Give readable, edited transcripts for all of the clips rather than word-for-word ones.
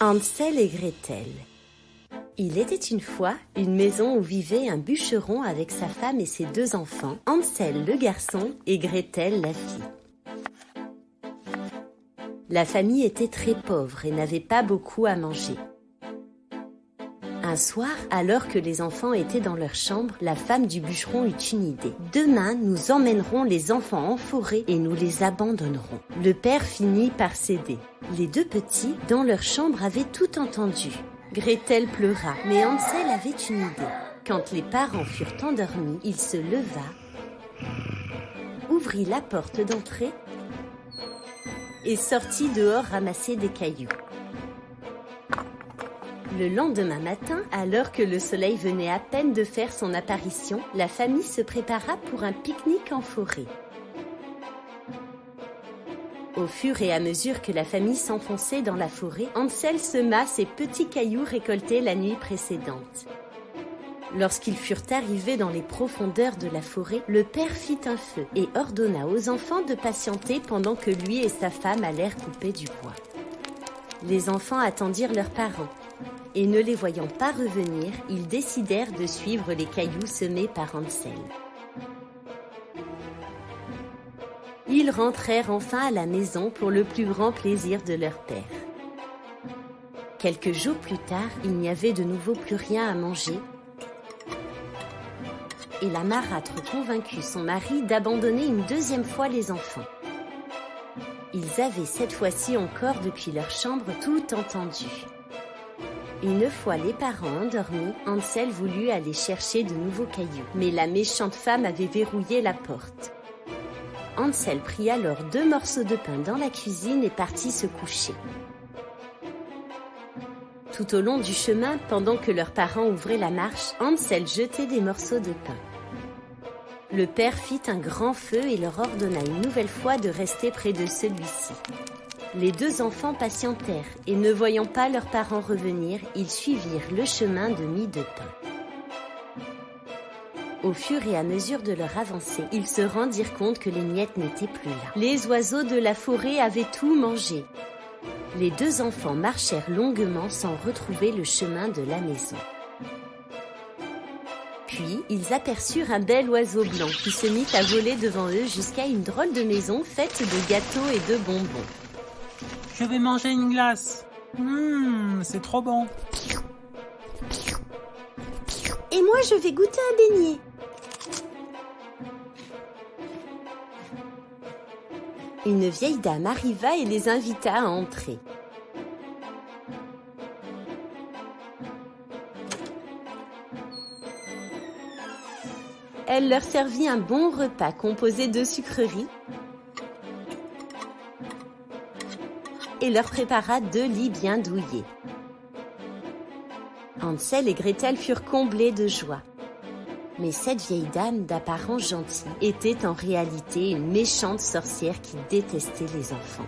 Hansel et Gretel. Il était une fois une maison où vivait un bûcheron avec sa femme et ses 2 enfants, Hansel le garçon et Gretel la fille. La famille était très pauvre et n'avait pas beaucoup à manger. Un soir, alors que les enfants étaient dans leur chambre, la femme du bûcheron eut une idée. « Demain, nous emmènerons les enfants en forêt et nous les abandonnerons. » Le père finit par céder. Les 2 petits, dans leur chambre, avaient tout entendu. Gretel pleura, mais Hansel avait une idée. Quand les parents furent endormis, il se leva, ouvrit la porte d'entrée et sortit dehors ramasser des cailloux. Le lendemain matin, alors que le soleil venait à peine de faire son apparition, la famille se prépara pour un pique-nique en forêt. Au fur et à mesure que la famille s'enfonçait dans la forêt, Hansel sema ses petits cailloux récoltés la nuit précédente. Lorsqu'ils furent arrivés dans les profondeurs de la forêt, le père fit un feu et ordonna aux enfants de patienter pendant que lui et sa femme allèrent couper du bois. Les enfants attendirent leurs parents. Et ne les voyant pas revenir, ils décidèrent de suivre les cailloux semés par Hansel. Ils rentrèrent enfin à la maison pour le plus grand plaisir de leur père. Quelques jours plus tard, il n'y avait de nouveau plus rien à manger et la marâtre convaincut son mari d'abandonner une 2e fois les enfants. Ils avaient cette fois-ci encore depuis leur chambre tout entendu. Une fois les parents endormis, Hansel voulut aller chercher de nouveaux cailloux, mais la méchante femme avait verrouillé la porte. Hansel prit alors 2 morceaux de pain dans la cuisine et partit se coucher. Tout au long du chemin, pendant que leurs parents ouvraient la marche, Hansel jetait des morceaux de pain. Le père fit un grand feu et leur ordonna une nouvelle fois de rester près de celui-ci. Les 2 enfants patientèrent et ne voyant pas leurs parents revenir, ils suivirent le chemin de mie de pain. Au fur et à mesure de leur avancée, ils se rendirent compte que les miettes n'étaient plus là. Les oiseaux de la forêt avaient tout mangé. Les 2 enfants marchèrent longuement sans retrouver le chemin de la maison. Puis, ils aperçurent un bel oiseau blanc qui se mit à voler devant eux jusqu'à une drôle de maison faite de gâteaux et de bonbons. Je vais manger une glace. C'est trop bon. Et moi, je vais goûter un beignet. Une vieille dame arriva et les invita à entrer. Elle leur servit un bon repas composé de sucreries et leur prépara 2 lits bien douillés. Hansel et Gretel furent comblés de joie. Mais cette vieille dame d'apparence gentille était en réalité une méchante sorcière qui détestait les enfants.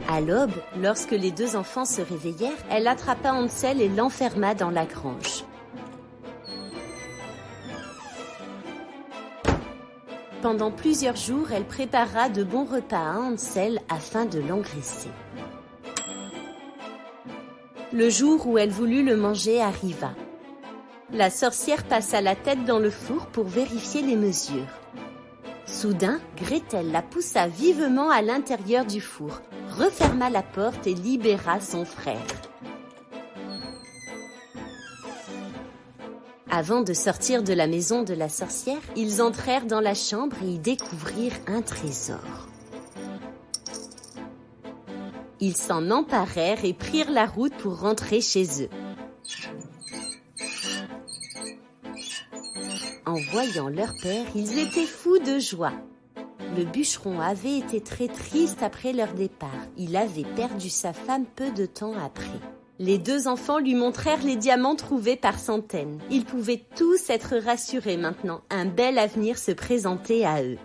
À l'aube, lorsque les 2 enfants se réveillèrent, elle attrapa Hansel et l'enferma dans la grange. Pendant plusieurs jours, elle prépara de bons repas à Hansel afin de l'engraisser. Le jour où elle voulut le manger arriva. La sorcière passa la tête dans le four pour vérifier les mesures. Soudain, Gretel la poussa vivement à l'intérieur du four, referma la porte et libéra son frère. Avant de sortir de la maison de la sorcière, ils entrèrent dans la chambre et y découvrirent un trésor. Ils s'en emparèrent et prirent la route pour rentrer chez eux. En voyant leur père, ils étaient fous de joie. Le bûcheron avait été très triste après leur départ. Il avait perdu sa femme peu de temps après. Les 2 enfants lui montrèrent les diamants trouvés par centaines. Ils pouvaient tous être rassurés maintenant. Un bel avenir se présentait à eux.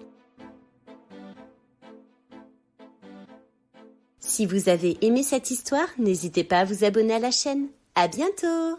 Si vous avez aimé cette histoire, n'hésitez pas à vous abonner à la chaîne. À bientôt!